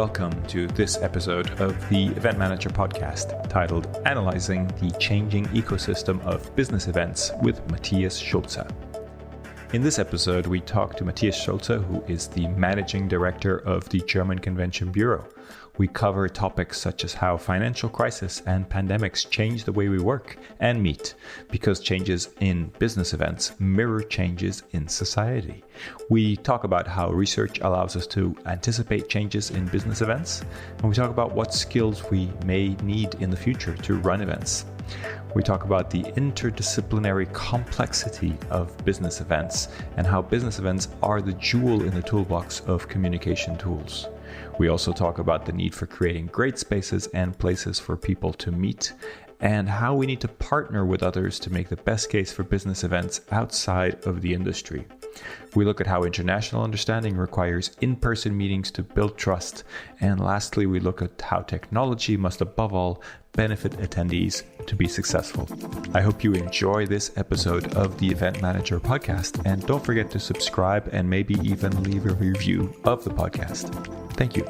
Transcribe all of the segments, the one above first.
welcome to this episode of the Event Manager podcast titled Analyzing the Changing Ecosystem of Business Events with Matthias Schultze. In this episode, we talk to Matthias Schultze, who is the Managing Director of the German Convention Bureau. We cover topics such as how financial crisis and pandemics change the way we work and meet, because changes in business events mirror changes in society. We talk about how research allows us to anticipate changes in business events, and we talk about what skills we may need in the future to run events. We talk about the interdisciplinary complexity of business events and how business events are the jewel in the toolbox of communication tools. We also talk about the need for creating great spaces and places for people to meet, and how we need to partner with others to make the best case for business events outside of the industry. We look at how international understanding requires in-person meetings to build trust. And lastly, we look at how technology must above all benefit attendees to be successful. I hope you enjoy this episode of the Event Manager podcast, and don't forget to subscribe and maybe even leave a review of the podcast. Thank you.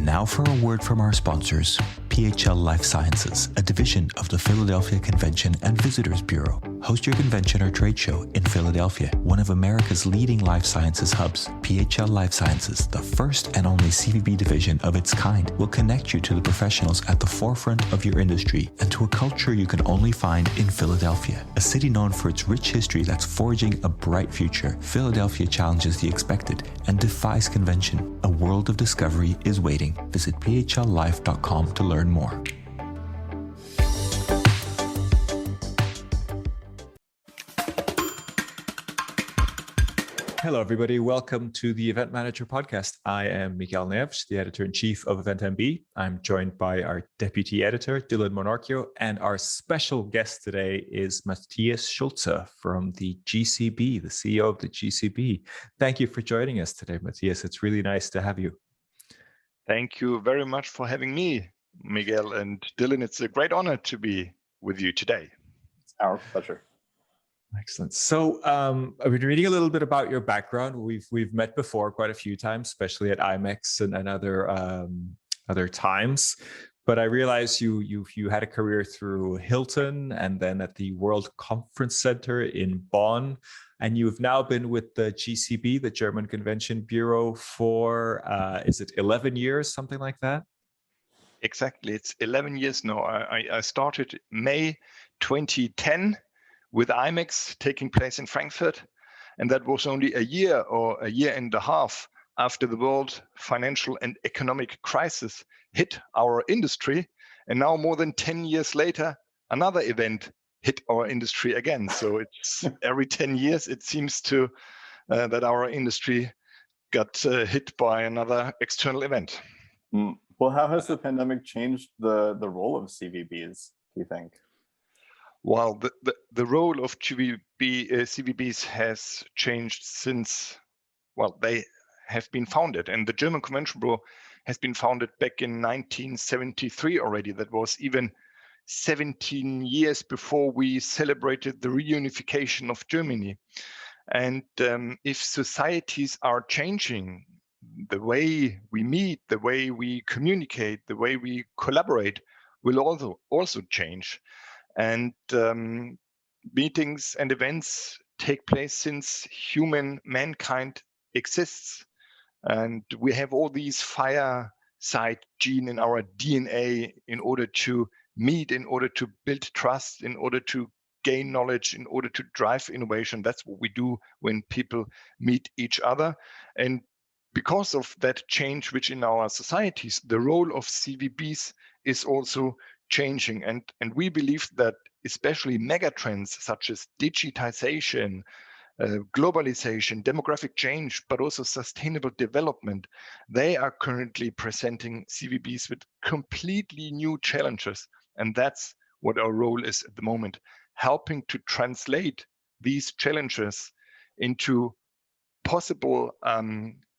Now for a word from our sponsors, PHL Life Sciences, a division of the Philadelphia Convention and Visitors Bureau. Host your convention or trade show in Philadelphia, one of America's leading life sciences hubs. PHL Life Sciences, the first and only CVB division of its kind, will connect you to the professionals at the forefront of your industry and to a culture you can only find in Philadelphia. A city known for its rich history that's forging a bright future, Philadelphia challenges the expected and defies convention. A world of discovery is waiting. Visit phlife.com to learn more. Hello, everybody. Welcome to the Event Manager podcast. I am Miguel Neves, the editor-in-chief of EventMB. I'm joined by our deputy editor, Monorchio, and our special guest today is Matthias Schultze from the GCB, the CEO of the GCB. Thank you for joining us today, Matthias. It's really nice to have you. Thank you very much for having me, Miguel and Dylan. It's a great honor to be with you today. It's our pleasure. Excellent. So I've been reading a little bit about your background. We've met before quite a few times, especially at IMEX and other times. But I realized you had a career through Hilton and then at the World Conference Center in Bonn. And you've now been with the GCB, the German Convention Bureau, for, is it 11 years, something like that? Exactly. It's 11 years now. I started May 2010 with IMEX taking place in Frankfurt. And that was only a year or a year and a half after the world financial and economic crisis hit our industry. And now more than 10 years later, another event hit our industry again. So it's every 10 years, it seems to that our industry got hit by another external event. Well, how has the pandemic changed the role of CVBs, do you think? Well, the role of CVBs has changed since, well, they have been founded. And the German Convention Bureau has been founded back in 1973 already. That was even 17 years before we celebrated the reunification of Germany. And if societies are changing, the way we meet, the way we communicate, the way we collaborate will also change. And meetings and events take place since mankind exists. And we have all these fireside gene in our DNA in order to meet, in order to build trust, in order to gain knowledge, in order to drive innovation. That's what we do when people meet each other. And because of that change which in our societies, the role of CVBs is also changing. And we believe that especially megatrends such as digitization, globalization, demographic change, but also sustainable development, they are currently presenting CVBs with completely new challenges. And that's what our role is at the moment, helping to translate these challenges into possible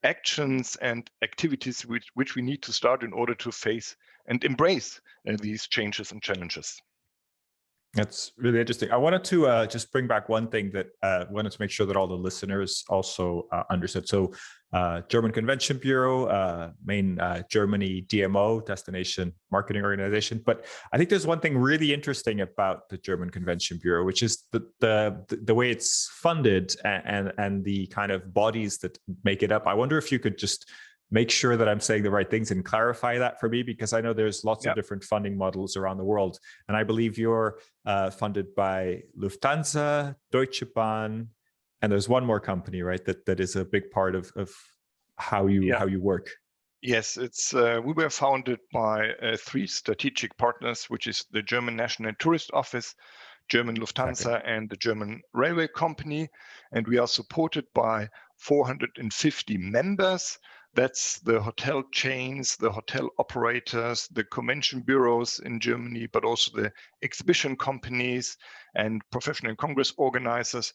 actions and activities which we need to start in order to face and embrace these changes and challenges. That's really interesting. I wanted to just bring back one thing that wanted to make sure that all the listeners also understood. So German Convention Bureau, main Germany DMO, Destination Marketing Organization. But I think there's one thing really interesting about the German Convention Bureau, which is the way it's funded and the kind of bodies that make it up. I wonder if you could just make sure that I'm saying the right things and clarify that for me, because I know there's lots of different funding models around the world. And I believe you're funded by Lufthansa, Deutsche Bahn, and there's one more company, right? That is a big part of how you work. Yes, it's we were founded by 3 strategic partners, which is the German National Tourist Office, German Lufthansa, and the German Railway Company. And we are supported by 450 members. That's the hotel chains, the hotel operators, the convention bureaus in Germany, but also the exhibition companies and professional congress organizers.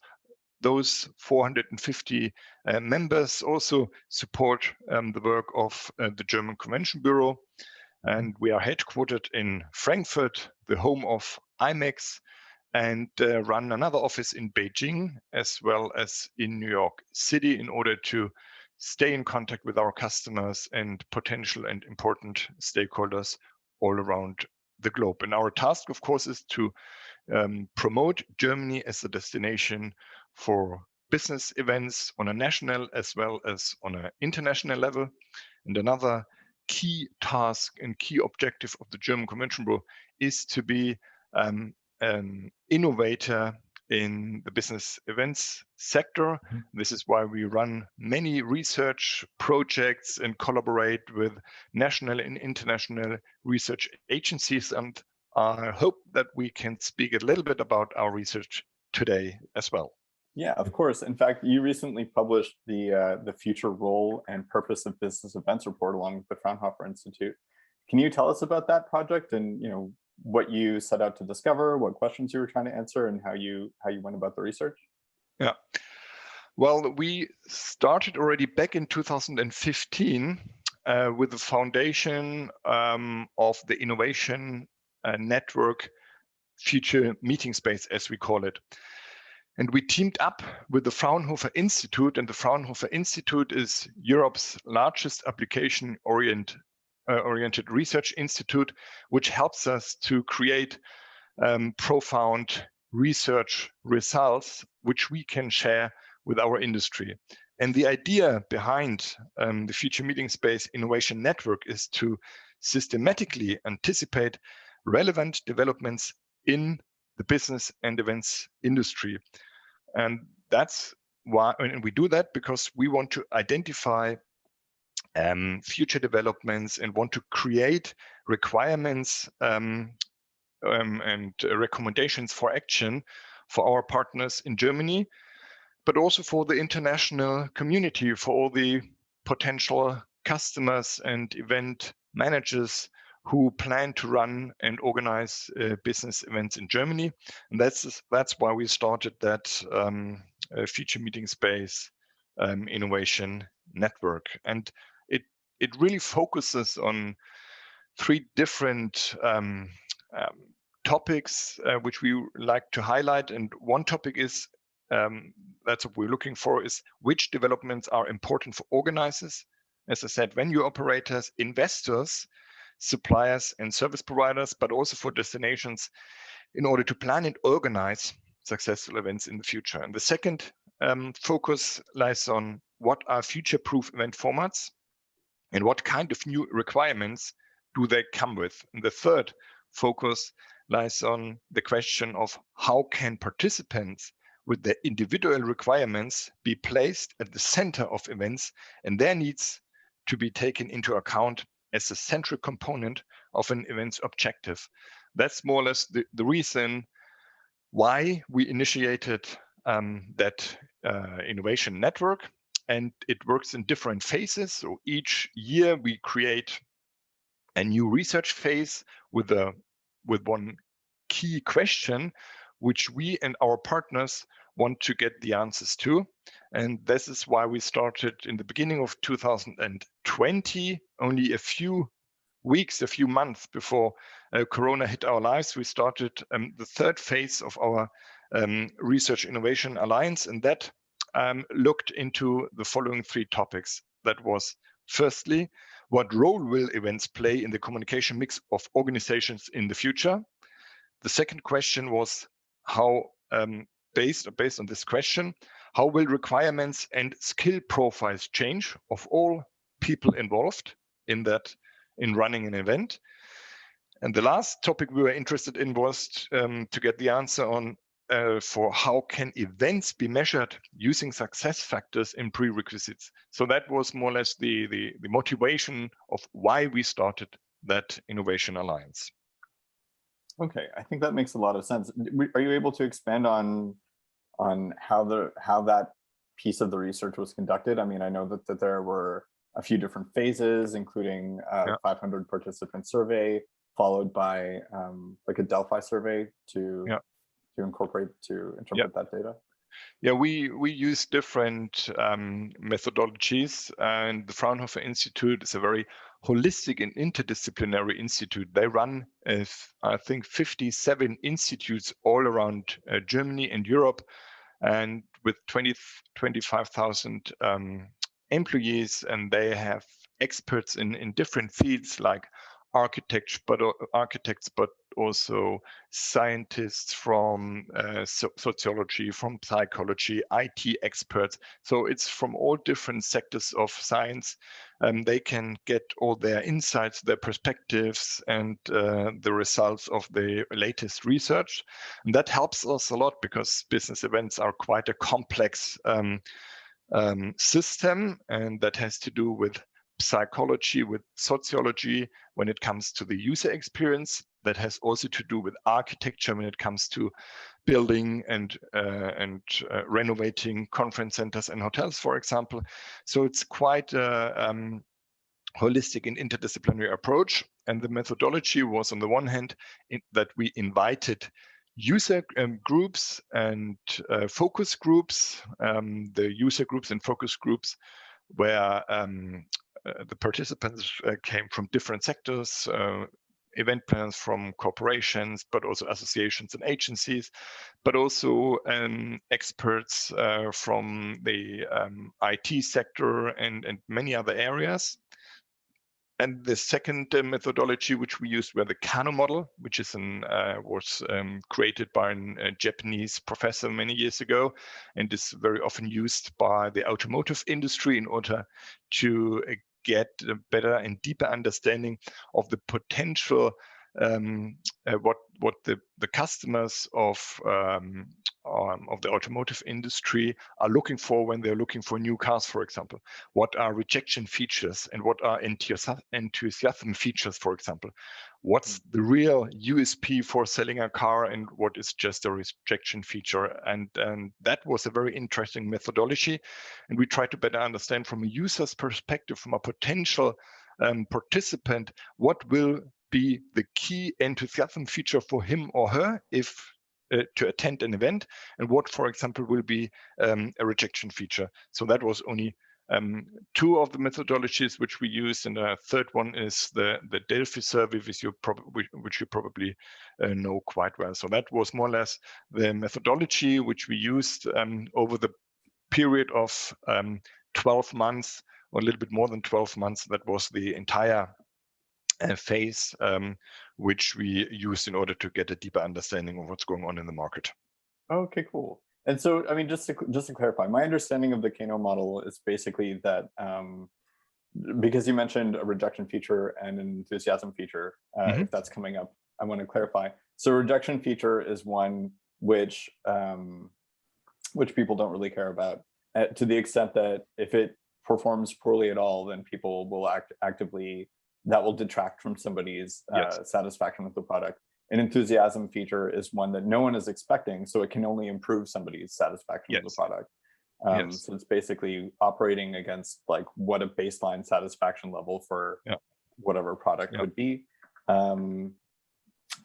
Those 450 members also support the work of the German Convention Bureau. And we are headquartered in Frankfurt, the home of IMEX, and run another office in Beijing as well as in New York City in order to stay in contact with our customers and potential and important stakeholders all around the globe. And our task, of course, is to promote Germany as a destination for business events on a national as well as on an international level. And another key task and key objective of the German Convention Bureau is to be an innovator in the business events sector. This is why we run many research projects and collaborate with national and international research agencies. And I hope that we can speak a little bit about our research today as well. Yeah, of course. In fact, you recently published the future role and purpose of business events report along with the Fraunhofer Institute. Can you tell us about that project and what you set out to discover, what questions you were trying to answer, and how you went about the research? Yeah. Well, we started already back in 2015 with the foundation of the innovation network Future Meeting Space, as we call it. And we teamed up with the Fraunhofer Institute, and the Fraunhofer Institute is Europe's largest application-oriented research institute, which helps us to create profound research results, which we can share with our industry. And the idea behind the Future Meeting Space Innovation Network is to systematically anticipate relevant developments in the business and events industry. And that's why, and we do that because we want to identify future developments and want to create requirements and recommendations for action for our partners in Germany, but also for the international community, for all the potential customers and event managers who plan to run and organize business events in Germany. And that's why we started that Future Meeting Space Innovation Network. And it really focuses on 3 different topics which we like to highlight. And one topic is, that's what we're looking for, is which developments are important for organizers, as I said, venue operators, investors, suppliers and service providers, but also for destinations in order to plan and organize successful events in the future. And the second focus lies on what are future-proof event formats and what kind of new requirements do they come with. And the third focus lies on the question of how can participants with their individual requirements be placed at the center of events and their needs to be taken into account as a central component of an event's objective. That's more or less the reason why we initiated that innovation network. And it works in different phases. So each year we create a new research phase with one key question, which we and our partners want to get the answers to. And this is why we started in the beginning of 2020, only a few weeks, a few months before Corona hit our lives, we started the third phase of our Research Innovation Alliance, and that looked into the following three topics. That was, firstly, what role will events play in the communication mix of organizations in the future? The second question was how, based on this question, how will requirements and skill profiles change of all people involved in running an event? And the last topic we were interested in was to get the answer on for how can events be measured using success factors in prerequisites. So that was more or less the motivation of why we started that Innovation Alliance. Okay, I think that makes a lot of sense. Are you able to expand on how that piece of the research was conducted? I mean, I know that there were a few different phases, including 500 participant survey, followed by like a Delphi survey to interpret that data. Yeah, we use different methodologies, and the Fraunhofer Institute is a very holistic and interdisciplinary institute. They run, I think, 57 institutes all around Germany and Europe, and with 25,000 employees, and they have experts in different fields like architects, but also scientists from sociology, from psychology, IT experts. So it's from all different sectors of science. They can get all their insights, their perspectives, and the results of the latest research. And that helps us a lot because business events are quite a complex system, and that has to do with psychology, with sociology when it comes to the user experience. That has also to do with architecture when it comes to building and renovating conference centers and hotels, for example. So it's quite a holistic and interdisciplinary approach. And the methodology was, on the one hand, that we invited user groups and focus groups. The user groups and focus groups where the participants came from different sectors, event planners from corporations, but also associations and agencies, but also experts from the IT sector and many other areas. And the second methodology which we used were the Kano model, which is was created by a Japanese professor many years ago, and is very often used by the automotive industry in order to get a better and deeper understanding of the potential, what the customers of the automotive industry are looking for when they're looking for new cars, for example. What are rejection features and what are enthusiasm features, for example? What's the real USP for selling a car and what is just a rejection feature? And that was a very interesting methodology. And we try to better understand from a user's perspective, from a potential participant, what will be the key enthusiasm feature for him or her if to attend an event, and what, for example, will be a rejection feature. So that was only two of the methodologies which we used, and the third one is the Delphi survey, which you probably know quite well. So that was more or less the methodology which we used over the period of 12 months, or a little bit more than 12 months. That was the entire phase which we used in order to get a deeper understanding of what's going on in the market. Okay, cool. And so, I mean, just to clarify, my understanding of the Kano model is basically that because you mentioned a rejection feature and an enthusiasm feature, if that's coming up, I want to clarify. So rejection feature is one which people don't really care about, to the extent that if it performs poorly at all, then people will actively, that will detract from somebody's satisfaction with the product. An enthusiasm feature is one that no one is expecting, so it can only improve somebody's satisfaction with the product. So it's basically operating against like what a baseline satisfaction level for whatever product would be.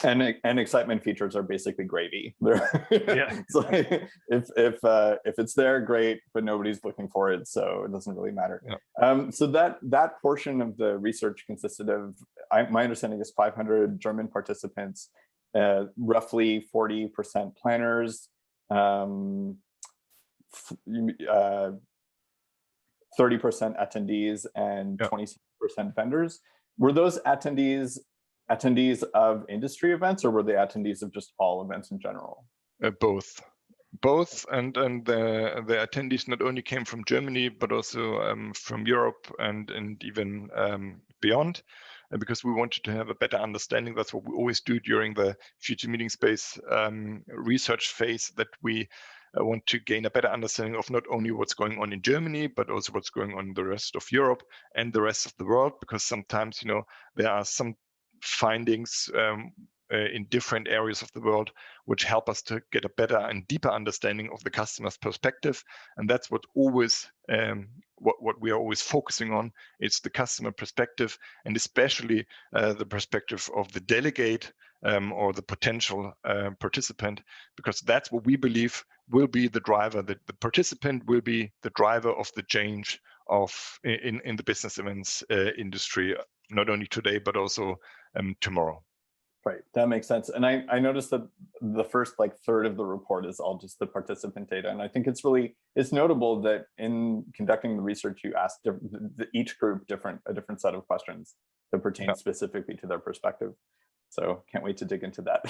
And excitement features are basically gravy. Yeah. It's like, if it's there, great, but nobody's looking for it, so it doesn't really matter. Yeah. So that portion of the research consisted of, my understanding is 500 German participants, roughly 40% planners, 30% attendees, and 26% vendors. Were those attendees of industry events, or were they attendees of just all events in general? Both, and the attendees not only came from Germany but also from Europe and even beyond, because we wanted to have a better understanding. That's what we always do during the Future Meeting Space research phase, that we want to gain a better understanding of not only what's going on in Germany, but also what's going on in the rest of Europe and the rest of the world, because sometimes, there are some findings in different areas of the world which help us to get a better and deeper understanding of the customer's perspective. And that's what always what we are always focusing on. It's the customer perspective, and especially the perspective of the delegate or the potential participant, because that's what we believe will be the driver. That the participant will be the driver of the change in the business events industry, not only today but also tomorrow. Right, that makes sense. And I noticed that the first third of the report is all just the participant data. And I think it's notable that in conducting the research, you asked each group a different set of questions that pertain specifically to their perspective. So can't wait to dig into that.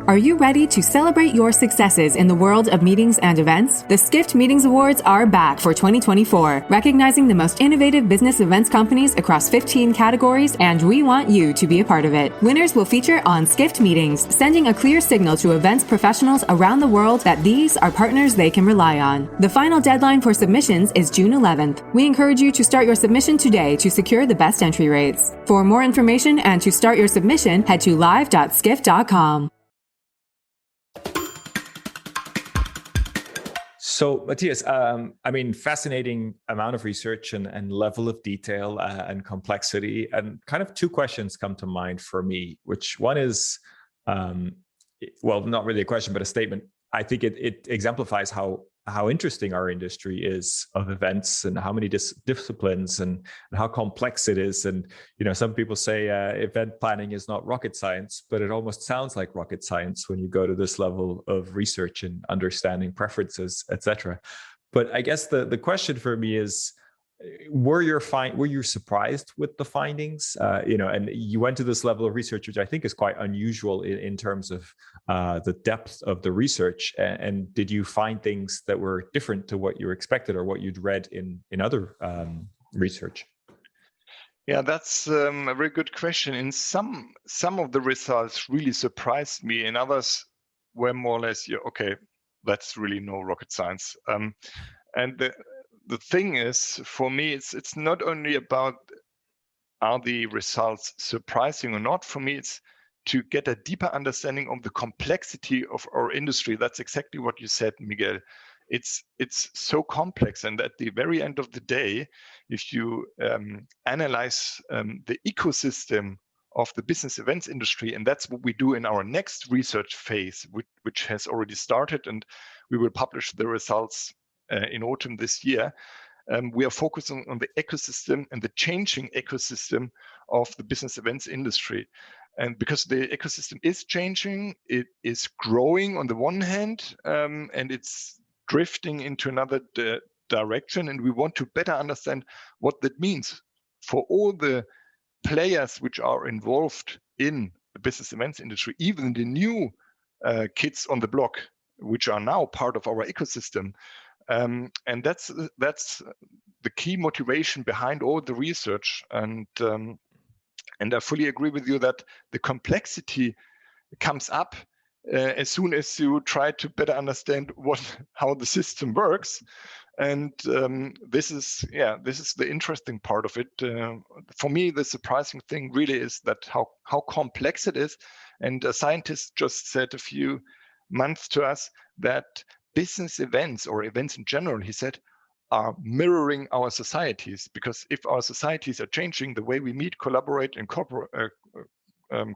Are you ready to celebrate your successes in the world of meetings and events? The Skift Meetings Awards are back for 2024, recognizing the most innovative business events companies across 15 categories, and we want you to be a part of it. Winners will feature on Skift Meetings, sending a clear signal to events professionals around the world that these are partners they can rely on. The final deadline for submissions is June 11th. We encourage you to start your submission today to secure the best entry rates. For more information and to start your submission, head to live.skift.com. So, Matthias, fascinating amount of research and level of detail and complexity. And kind of two questions come to mind for me, which one is, not really a question, but a statement. I think it exemplifies how interesting our industry is of events and how many disciplines and how complex it is. And, some people say event planning is not rocket science, but it almost sounds like rocket science when you go to this level of research and understanding preferences, etc. But I guess the question for me is, were you surprised with the findings? And you went to this level of research, which I think is quite unusual in terms of the depth of the research. And did you find things that were different to what you expected or what you'd read in other research? Yeah, that's a very good question. In some of the results really surprised me, and others were more or less, okay, that's really no rocket science. And the thing is, for me, it's not only about are the results surprising or not. For me, it's to get a deeper understanding of the complexity of our industry. That's exactly what you said, Miguel. It's so complex, and at the very end of the day, if you analyze the ecosystem of the business events industry, and that's what we do in our next research phase, which has already started, and we will publish the results in autumn this year. We are focusing on the ecosystem and the changing ecosystem of the business events industry. And because the ecosystem is changing, it is growing on the one hand, and it's drifting into another direction. And we want to better understand what that means for all the players which are involved in the business events industry, even the new kids on the block, which are now part of our ecosystem. And that's the key motivation behind all the research. And I fully agree with you that the complexity comes up as soon as you try to better understand how the system works. And this is the interesting part of it. For me, the surprising thing really is that how complex it is. And a scientist just said a few months to us that business events or events in general, he said, are mirroring our societies, because if our societies are changing, the way we meet, collaborate, and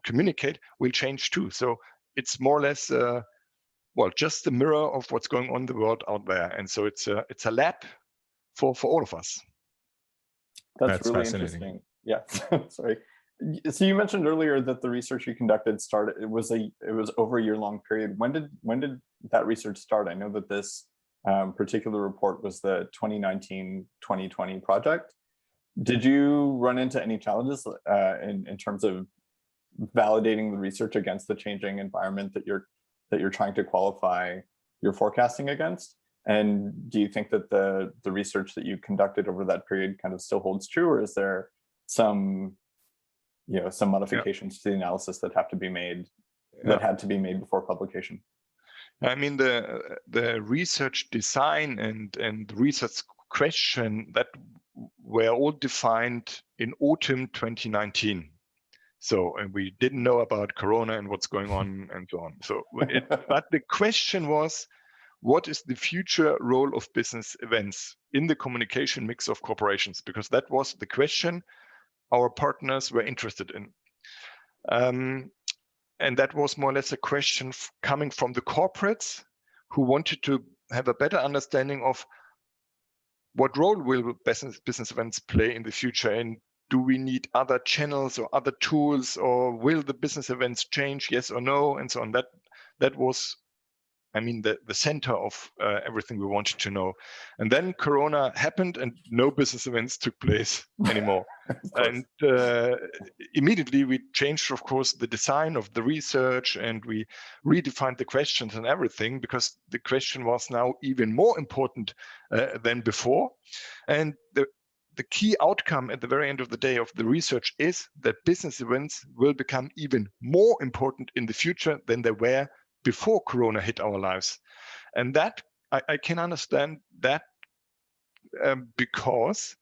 communicate will change too. So it's more or less, just the mirror of what's going on in the world out there. And so it's a lab for all of us. That's really fascinating. interesting. Yeah, sorry. So you mentioned earlier that the research you conducted started. It was over a year-long period. When did that research start? I know that this particular report was the 2019-2020 project. Did you run into any challenges in terms of validating the research against the changing environment that you're trying to qualify your forecasting against? And do you think that the research that you conducted over that period kind of still holds true, or is there some modifications to the analysis that had to be made before publication? I mean, the research design and the research question that were all defined in autumn 2019. So, and we didn't know about Corona and what's going on and so on. So, but the question was, what is the future role of business events in the communication mix of corporations? Because that was the question our partners were interested in. And that was more or less a question coming from the corporates who wanted to have a better understanding of what role will business events play in the future, and do we need other channels or other tools, or will the business events change, yes or no, and so on. That was, I mean, the center of everything we wanted to know. And then Corona happened and no business events took place anymore. And immediately we changed, of course, the design of the research, and we redefined the questions and everything, because the question was now even more important than before. And the key outcome at the very end of the day of the research is that business events will become even more important in the future than they were before Corona hit our lives. And that I can understand that because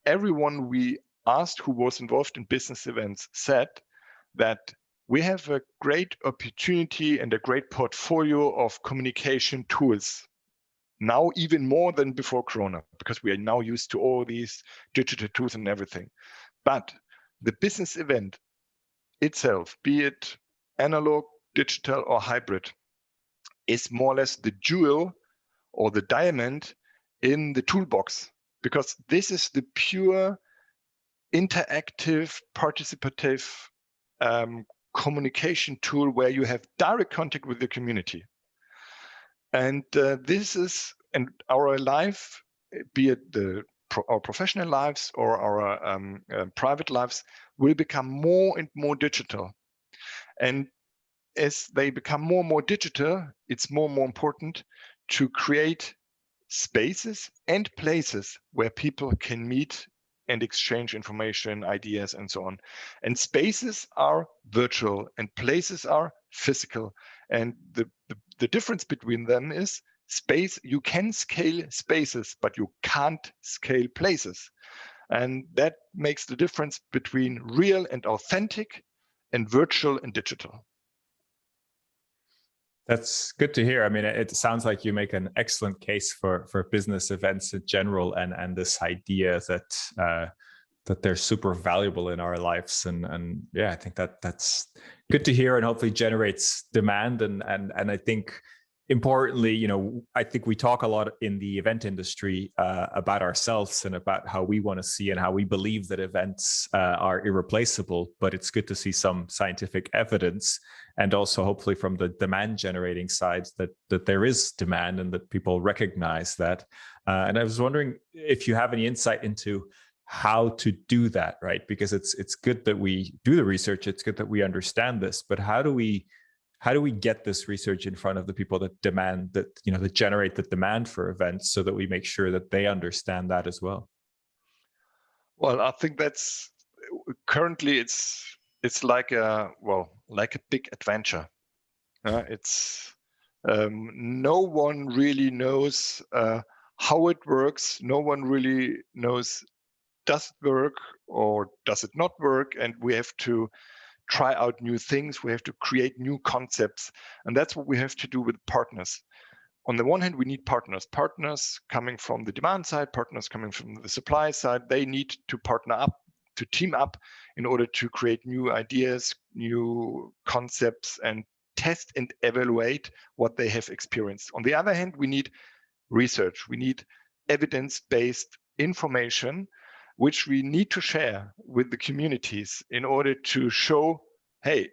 everyone we asked who was involved in business events said that we have a great opportunity and a great portfolio of communication tools now, even more than before Corona, because we are now used to all these digital tools and everything. But the business event itself, be it analog, digital, or hybrid, is more or less the jewel or the diamond in the toolbox, because this is the pure interactive, participative communication tool where you have direct contact with the community. And this is, and our life, be it our professional lives or our private lives, will become more and more digital. And as they become more and more digital, it's more and more important to create spaces and places where people can meet and exchange information, ideas, and so on. And spaces are virtual and places are physical. And the difference between them is space, you can scale spaces, but you can't scale places. And that makes the difference between real and authentic and virtual and digital. That's good to hear. I mean, it sounds like you make an excellent case for business events in general, and this idea that they're super valuable in our lives. And yeah, I think that's good to hear, and hopefully generates demand. And I think importantly, I think we talk a lot in the event industry about ourselves and about how we want to see and how we believe that events are irreplaceable. But it's good to see some scientific evidence, and also hopefully from the demand generating side that there is demand and that people recognize that. And I was wondering if you have any insight into how to do that, right? Because it's good that we do the research, it's good that we understand this, but how do we get this research in front of the people that demand that, that generate the demand for events, so that we make sure that they understand that as well? Well, I think that's currently it's like a big adventure. It's no one really knows how it works. No one really knows, does it work or does it not work? And we have to try out new things. We have to create new concepts. And that's what we have to do with partners. on the one hand, we need partners coming from the demand side, partners coming from the supply side. They need to partner up, to team up in order to create new ideas, new concepts, and test and evaluate what they have experienced. On the other hand, we need research. We need evidence-based information, which we need to share with the communities in order to show, hey,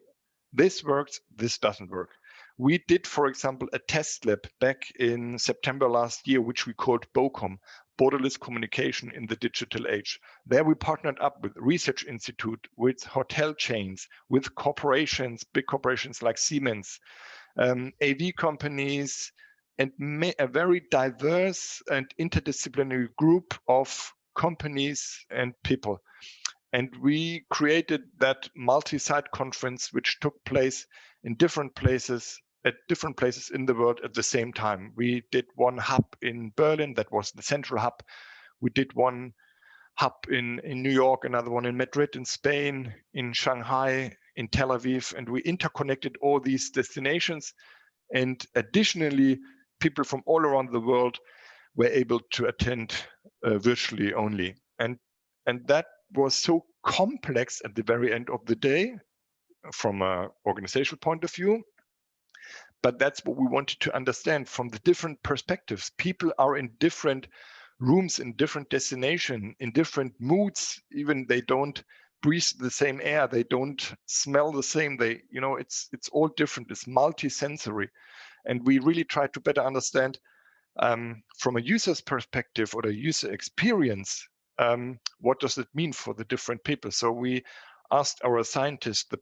this works, this doesn't work. We did, for example, a test lab back in September last year, which we called BOCOM, Borderless Communication in the Digital Age. There we partnered up with Research Institute, with hotel chains, with corporations, big corporations like Siemens, AV companies, and a very diverse and interdisciplinary group of companies and people. And we created that multi-site conference, which took place in different places, at different places in the world at the same time. We did one hub in Berlin, that was the central hub. We did one hub in New York, another one in Madrid in Spain, in Shanghai, in Tel Aviv, and we interconnected all these destinations. And additionally, people from all around the world were able to attend virtually only. And that was so complex at the very end of the day from an organizational point of view. But that's what we wanted to understand from the different perspectives. People are in different rooms, in different destination, in different moods. Even they don't breathe the same air, they don't smell the same. It's all different. It's multi-sensory. And we really try to better understand from a user's perspective or a user experience, what does it mean for the different people? So we asked our scientists, the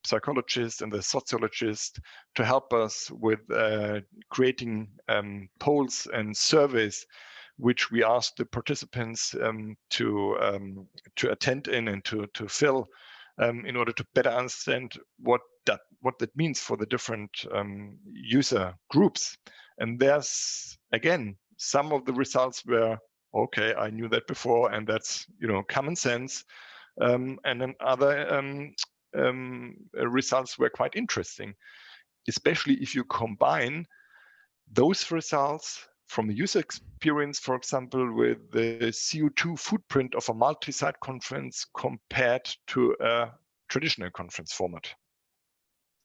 psychologists and the sociologists, to help us with creating polls and surveys, which we asked the participants to attend in and to fill in order to better understand what that means for the different user groups. And there's, again, some of the results were, okay, I knew that before, and that's common sense. And then other results were quite interesting, especially if you combine those results from a user experience, for example, with the CO2 footprint of a multi-site conference compared to a traditional conference format.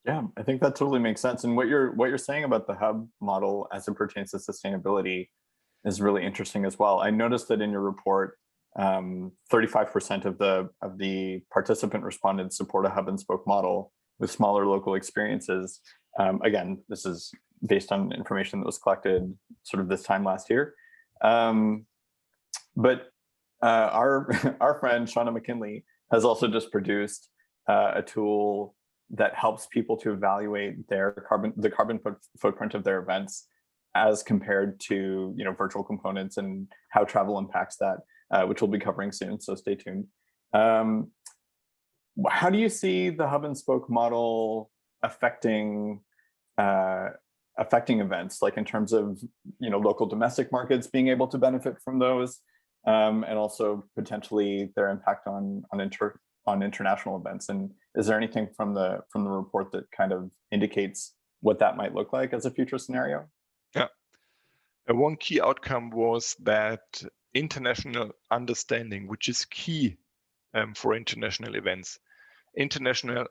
Yeah, I think that totally makes sense. And what you're saying about the hub model as it pertains to sustainability is really interesting as well. I noticed that in your report, 35% of the participant respondents support a hub and spoke model with smaller local experiences. Again, this is based on information that was collected sort of this time last year. But our friend Shauna McKinley has also just produced a tool that helps people to evaluate the carbon footprint of their events as compared to virtual components and how travel impacts that, which we'll be covering soon. So stay tuned. How do you see the hub and spoke model affecting events, like in terms of local domestic markets being able to benefit from those, and also potentially their impact on international events? And is there anything from the report that kind of indicates what that might look like as a future scenario? Yeah, one key outcome was that international understanding, which is key for international events. International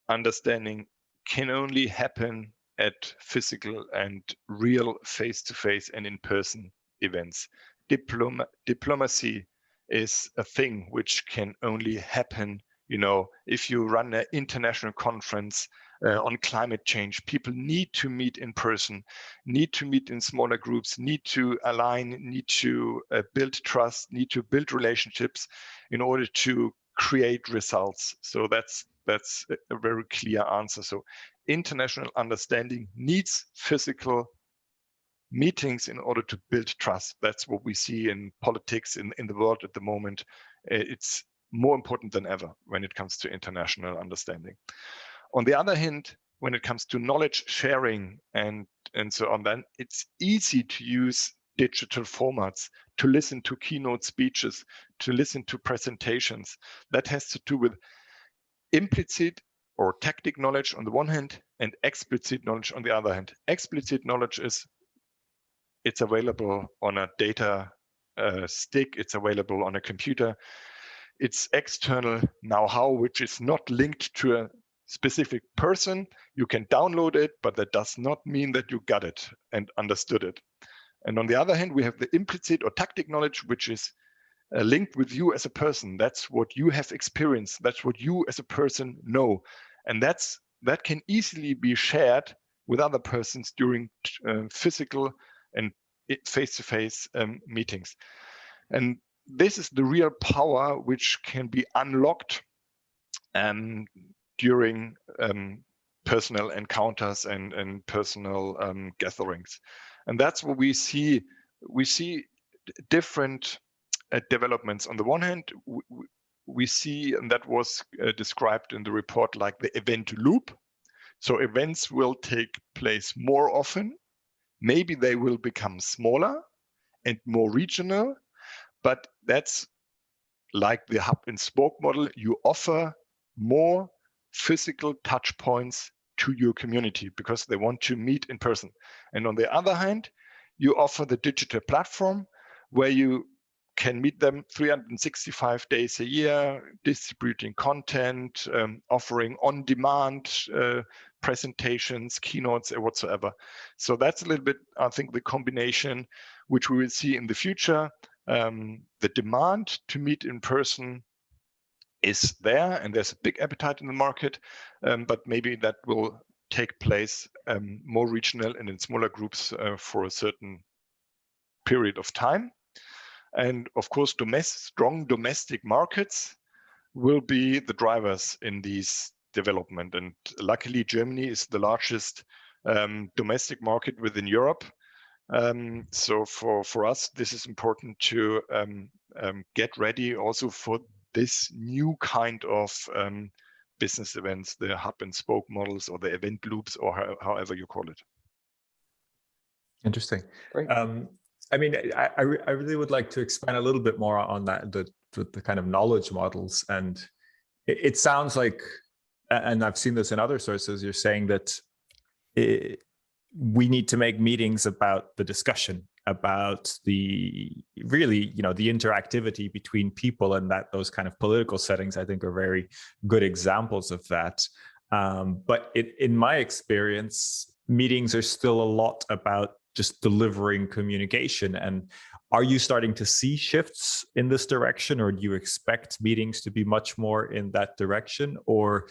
understanding can only happen at physical and real face-to-face and in-person events. Diplomacy is a thing which can only happen, if you run an international conference on climate change. People need to meet in person, need to meet in smaller groups, need to align, need to build trust, need to build relationships in order to create results. So that's a very clear answer. So international understanding needs physical meetings in order to build trust. That's what we see in politics in the world at the moment. It's more important than ever when it comes to international understanding. On the other hand, when it comes to knowledge sharing and so on, then it's easy to use digital formats, to listen to keynote speeches, to listen to presentations. That has to do with implicit or tactic knowledge on the one hand and explicit knowledge on the other hand. Explicit knowledge is it's available on a data stick, it's available on a computer. It's external know-how, which is not linked to a specific person. You can download it, but that does not mean that you got it and understood it. And on the other hand, we have the implicit or tactic knowledge, which is linked with you as a person. That's what you have experienced. That's what you as a person know. And that can easily be shared with other persons during physical and face-to-face meetings. And this is the real power which can be unlocked during personal encounters and personal gatherings. And that's what we see. We see different developments. On the one hand, we see, and that was described in the report, like the event loop. So events will take place more often. Maybe they will become smaller and more regional, but that's like the hub and spoke model. You offer more physical touch points to your community because they want to meet in person. And on the other hand, you offer the digital platform where you can meet them 365 days a year, distributing content, offering on-demand presentations, keynotes, or whatsoever. So that's a little bit, I think, the combination which we will see in the future. The demand to meet in person is there, and there's a big appetite in the market, but maybe that will take place more regional and in smaller groups for a certain period of time. And of course, strong domestic markets will be the drivers in these development. And luckily, Germany is the largest domestic market within Europe. So for us, this is important to get ready also for this new kind of business events, the hub and spoke models or the event loops, or however you call it. Interesting. Great. I mean, I really would like to expand a little bit more on that, the kind of knowledge models. And it sounds like, and I've seen this in other sources, you're saying that we need to make meetings about the discussion, about the interactivity between people, and that those kind of political settings, I think, are very good examples of that. But in my experience, meetings are still a lot about just delivering communication. And are you starting to see shifts in this direction, or do you expect meetings to be much more in that direction? Or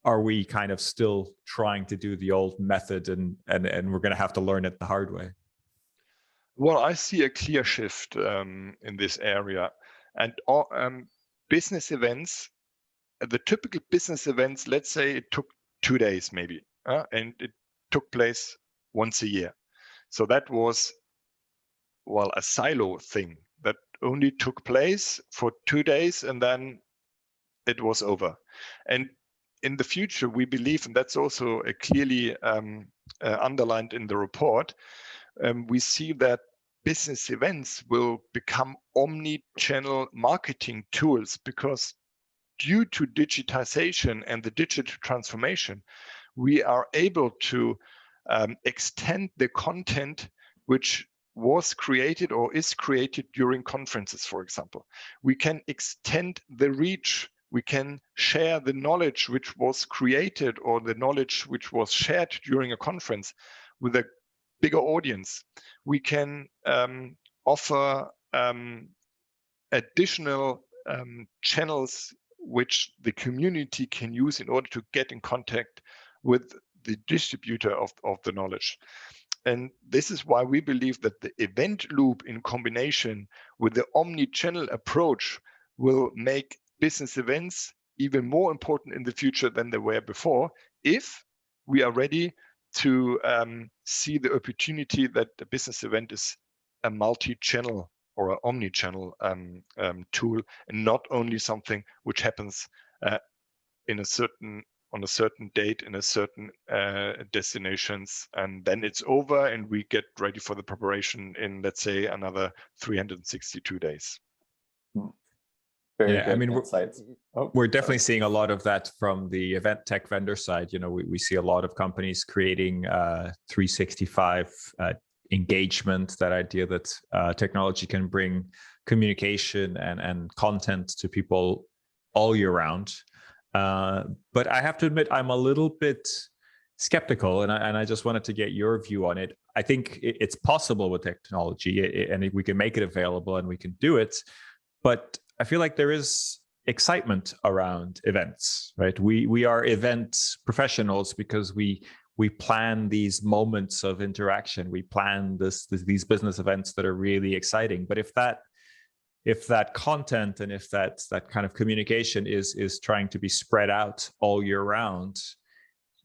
are we kind of still trying to do the old method and we're going to have to learn it the hard way? Well, I see a clear shift in this area. And business events, the typical business events, let's say it took 2 days maybe, and it took place once a year. So that was, well, a silo thing that only took place for 2 days and then it was over. And in the future, we believe, and that's also clearly underlined in the report, we see that business events will become omni-channel marketing tools, because due to digitization and the digital transformation, we are able to extend the content which was created or is created during conferences, for example. We can extend the reach. We can share the knowledge which was created or the knowledge which was shared during a conference with a bigger audience. We can offer additional channels which the community can use in order to get in contact with the distributor of the knowledge. And this is why we believe that the event loop in combination with the omni-channel approach will make business events even more important in the future than they were before, if we are ready to see the opportunity that the business event is a multi-channel or an omni-channel tool, and not only something which happens on a certain date in a certain destinations, and then it's over and we get ready for the preparation in, let's say, another 362 days. Very yeah, good I mean, insights. We're definitely seeing a lot of that from the event tech vendor side. You know, we see a lot of companies creating 365 engagement, that idea that technology can bring communication and content to people all year round. But I have to admit, I'm a little bit skeptical, and I just wanted to get your view on it. I think it's possible with technology, and we can make it available and we can do it. But I feel like there is excitement around events, right? We are event professionals because we plan these moments of interaction. We plan these business events that are really exciting. But if that content and if that kind of communication is trying to be spread out all year round,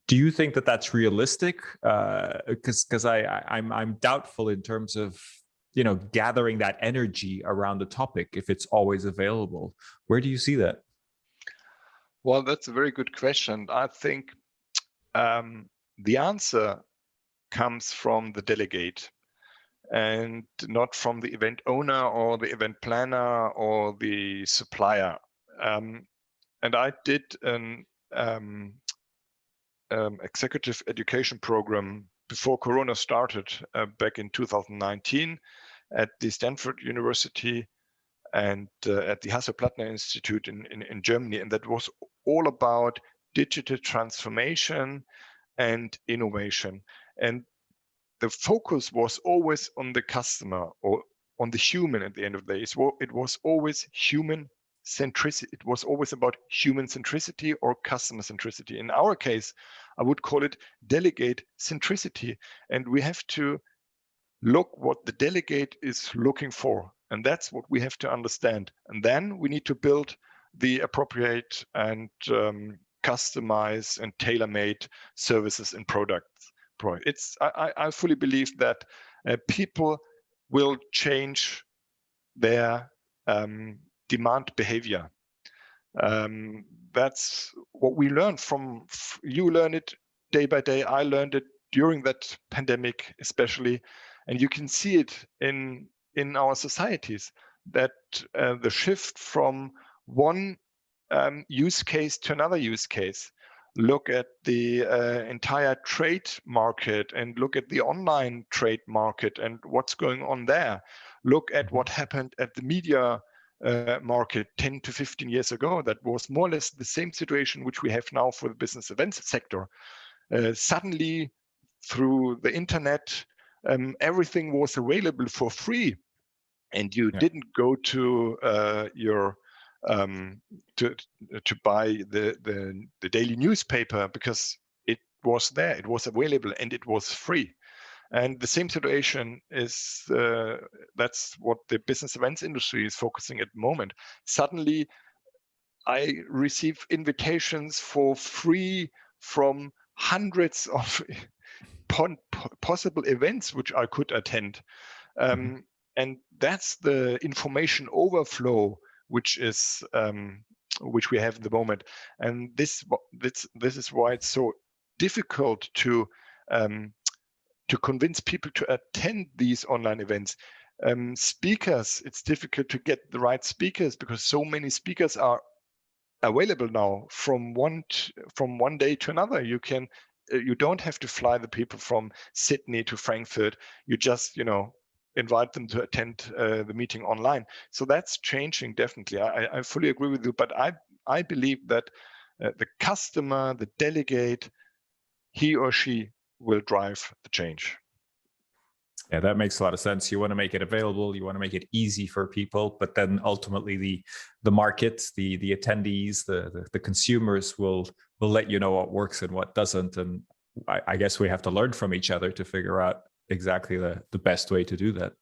do you think that that's realistic? Because I'm doubtful in terms of gathering that energy around the topic if it's always available. Where do you see that? Well, that's a very good question. I think the answer comes from the delegate and not from the event owner or the event planner or the supplier. And I did an executive education program before Corona started back in 2019 at the Stanford University and at the Hasso-Plattner Institute in Germany. And that was all about digital transformation and innovation. And the focus was always on the customer or on the human at the end of the day. It was always human centricity. It was always about human centricity or customer centricity. In our case, I would call it delegate centricity. And we have to look what the delegate is looking for. And that's what we have to understand. And then we need to build the appropriate and customize and tailor-made services and products. I fully believe that people will change their demand behavior. That's what we learn from. You learn it day by day. I learned it during that pandemic, especially, and you can see it in our societies that the shift from one use case to another use case. Look at the entire trade market and look at the online trade market and what's going on there. Look at what happened at the media market 10 to 15 years ago. That was more or less the same situation which we have now for the business events sector. Suddenly, through the internet, everything was available for free, and you didn't go to your to buy the daily newspaper because it was there, it was available, and it was free. And the same situation is that's what the business events industry is focusing at the moment. Suddenly, I receive invitations for free from hundreds of possible events which I could attend, and that's the information overflow which we have at the moment. And this is why it's so difficult to convince people to attend these online events. Speakers, it's difficult to get the right speakers because so many speakers are available now from one day to another. You don't have to fly the people from Sydney to Frankfurt. You just invite them to attend the meeting online. So that's changing definitely. I fully agree with you, but I believe that the customer, the delegate, he or she will drive the change. Yeah, that makes a lot of sense. You want to make it available, you want to make it easy for people, but then ultimately the market, the attendees, the consumers will let you know what works and what doesn't. And I guess we have to learn from each other to figure out exactly the best way to do that.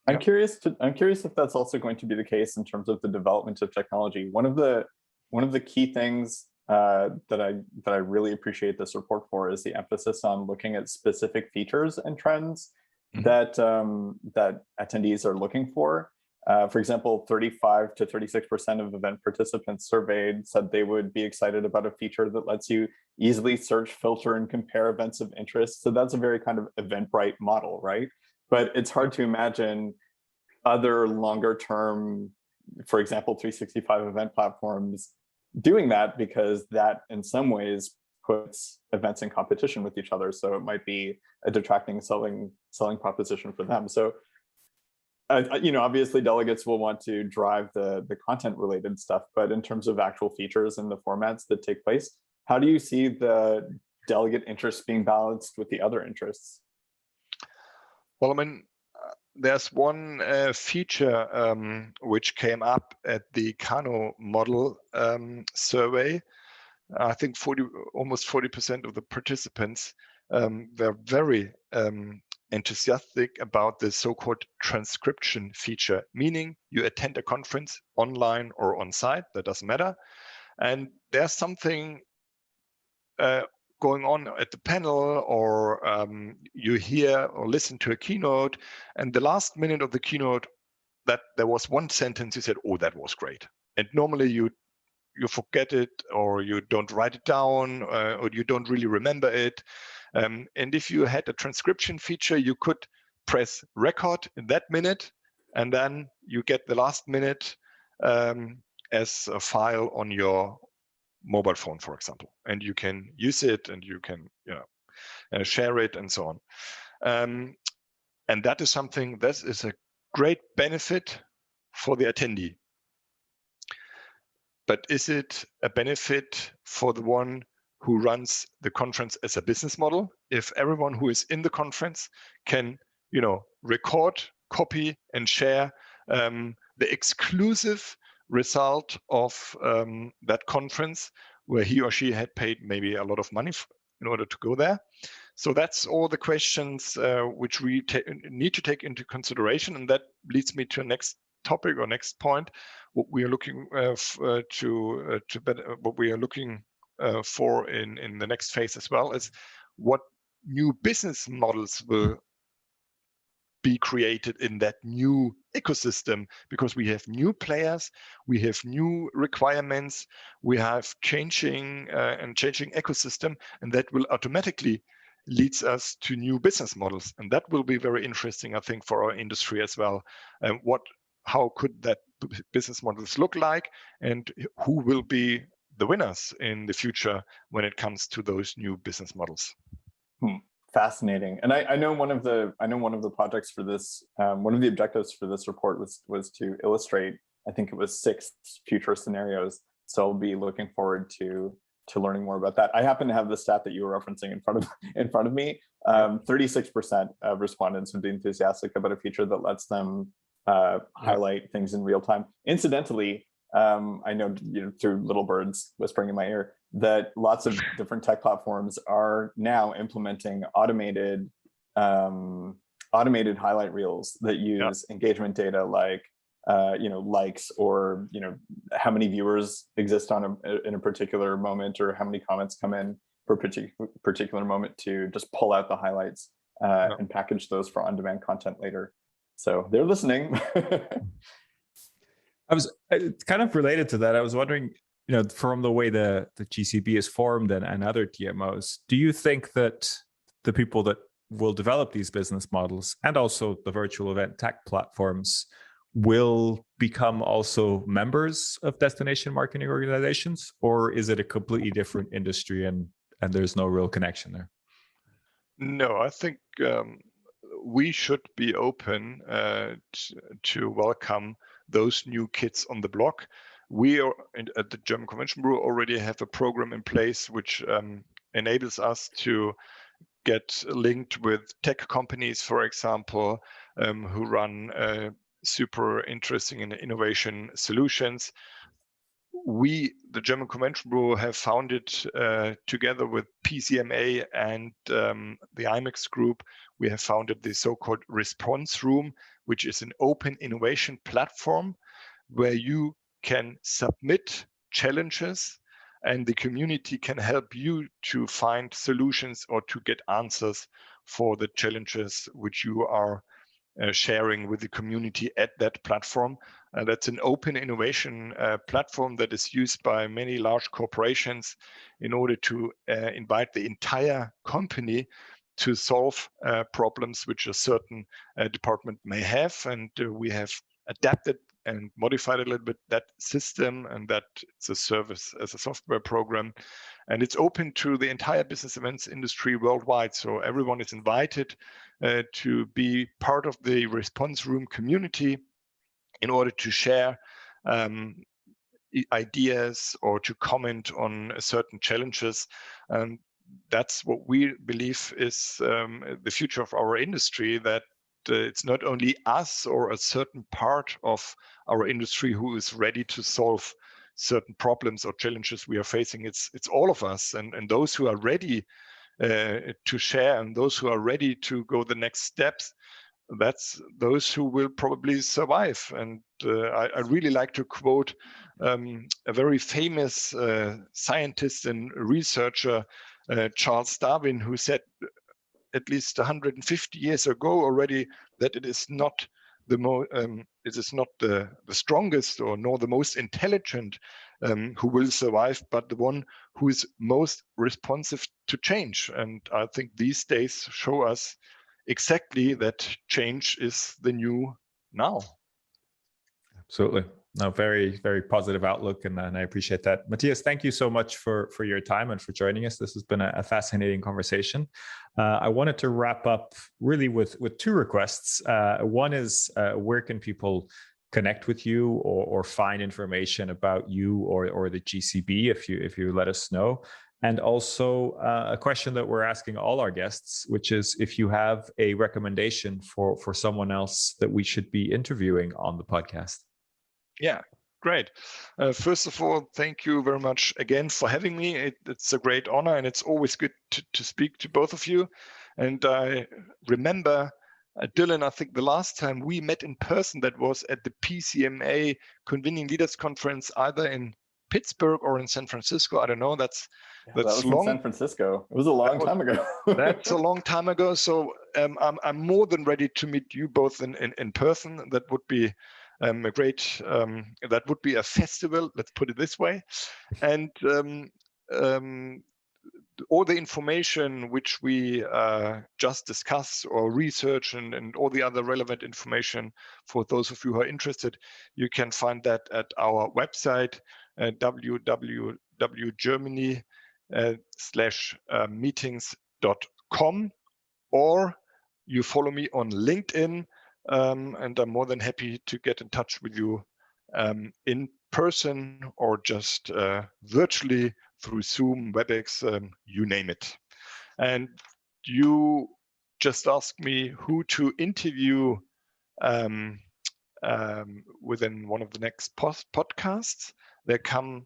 I'm curious if that's also going to be the case in terms of the development of technology. One of the key things that I really appreciate this report for is the emphasis on looking at specific features and trends that attendees are looking for. For example, 35 to 36% of event participants surveyed said they would be excited about a feature that lets you easily search, filter, and compare events of interest. So that's a very kind of Eventbrite model, right? But it's hard to imagine other longer term, for example, 365 event platforms doing that, because that in some ways puts events in competition with each other. So it might be a detracting selling proposition for them. So obviously delegates will want to drive the content related stuff, but in terms of actual features and the formats that take place, how do you see the delegate interests being balanced with the other interests? Well, I mean, there's one feature which came up at the Kano model survey. I think almost 40% of the participants were very enthusiastic about the so-called transcription feature, meaning you attend a conference online or on site, that doesn't matter, and there's something going on at the panel, or you hear or listen to a keynote, and the last minute of the keynote, that there was one sentence you said, oh, that was great. And normally you forget it, or you don't write it down, or you don't really remember it. And if you had a transcription feature, you could press record in that minute, and then you get the last minute as a file on your mobile phone, for example, and you can use it, and you can share it, and so on. And that is something that is a great benefit for the attendee. But is it a benefit for the one who runs the conference as a business model? If everyone who is in the conference can, record, copy, and share the exclusive result of that conference, where he or she had paid maybe a lot of money in order to go there. So that's all the questions which we need to take into consideration, and that leads me to the next topic or next point. What we are looking what we are looking for in the next phase as well is what new business models will be created in that new ecosystem, because we have new players, we have new requirements, we have changing ecosystem, and that will automatically leads us to new business models, and that will be very interesting, I think, for our industry as well. How could that business models look like, and who will be the winners in the future when it comes to those new business models? Fascinating. And I know one of the projects for this, one of the objectives for this report was to illustrate, I think it was 6 future scenarios. So I'll be looking forward to learning more about that. I happen to have the stat that you were referencing in front of me. 36% of respondents would be enthusiastic about a feature that lets them highlight things in real time. Incidentally, I know through little birds whispering in my ear that lots of different tech platforms are now implementing automated highlight reels that use engagement data like likes, or how many viewers exist in a particular moment, or how many comments come in for a particular moment, to just pull out the highlights and package those for on-demand content later. So they're listening. I was kind of related to that. I was wondering, from the way the GCB is formed and other TMOs, do you think that the people that will develop these business models, and also the virtual event tech platforms, will become also members of destination marketing organizations, or is it a completely different industry and there's no real connection there? No, I think we should be open to welcome those new kids on the block. We are at the German Convention Bureau already have a program in place which enables us to get linked with tech companies, for example, who run super interesting and innovation solutions. We, the German Convention Bureau, have founded together with PCMA and the IMEX group, we have founded the so-called Response Room, which is an open innovation platform where you can submit challenges and the community can help you to find solutions or to get answers for the challenges which you are sharing with the community at that platform. That's an open innovation platform that is used by many large corporations in order to invite the entire company to solve problems which a certain department may have. And we have adapted and modified a little bit that system, and that it's a service as a software program. And it's open to the entire business events industry worldwide. So everyone is invited to be part of the response room community in order to share ideas or to comment on certain challenges. That's what we believe is the future of our industry, that it's not only us or a certain part of our industry who is ready to solve certain problems or challenges we are facing. It's all of us, and those who are ready to share, and those who are ready to go the next steps, that's those who will probably survive. And I really like to quote a very famous scientist and researcher, Charles Darwin, who said at least 150 years ago already that it is not the strongest or nor the most intelligent who will survive, but the one who is most responsive to change. And I think these days show us exactly that change is the new now. Absolutely. No, very, very positive outlook, and I appreciate that. Matthias, thank you so much for your time and for joining us. This has been a fascinating conversation. I wanted to wrap up really with two requests. One is where can people connect with you or find information about you or the GCB if you let us know. And also a question that we're asking all our guests, which is if you have a recommendation for someone else that we should be interviewing on the podcast. Yeah, great. First of all, thank you very much again for having me. It's a great honor, and it's always good to speak to both of you. And I remember, Dylan, I think the last time we met in person, that was at the PCMA Convening Leaders Conference, either in Pittsburgh or in San Francisco. I don't know. That was long. In San Francisco. It was a long time ago. That's a long time ago. So I'm more than ready to meet you both in person. That would be a great. That would be a festival. Let's put it this way. And all the information which we just discussed or research and all the other relevant information for those of you who are interested, you can find that at our website, www.germany/meetings.com, or you follow me on LinkedIn, and I'm more than happy to get in touch with you in person or just virtually through Zoom, WebEx, you name it. And you just asked me who to interview within one of the next podcasts. There come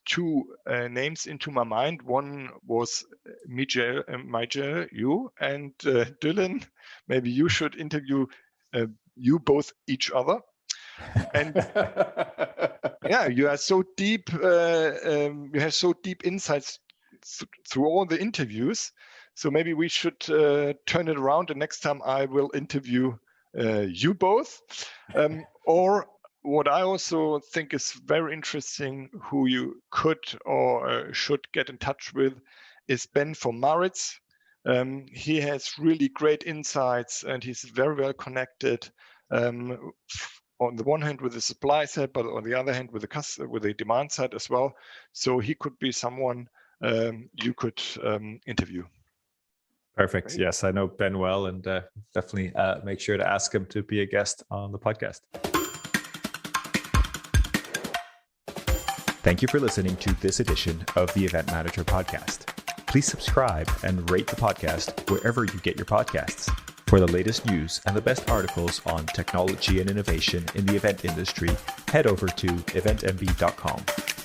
two names into my mind. One was Miguel, you, and Dylan. Maybe you should interview you both each other. And yeah, you are so deep. You have so deep insights through all the interviews. So maybe we should turn it around. And next time I will interview you both. Or what I also think is very interesting, who you could or should get in touch with, is Ben from Maritz. He has really great insights, and he's very well connected. On the one hand with the supply side, but on the other hand with the demand side as well. So he could be someone you could interview. Perfect. Great. Yes, I know Ben well, and definitely make sure to ask him to be a guest on the podcast. Thank you for listening to this edition of the Event Manager Podcast. Please subscribe and rate the podcast wherever you get your podcasts. For the latest news and the best articles on technology and innovation in the event industry, head over to eventmb.com.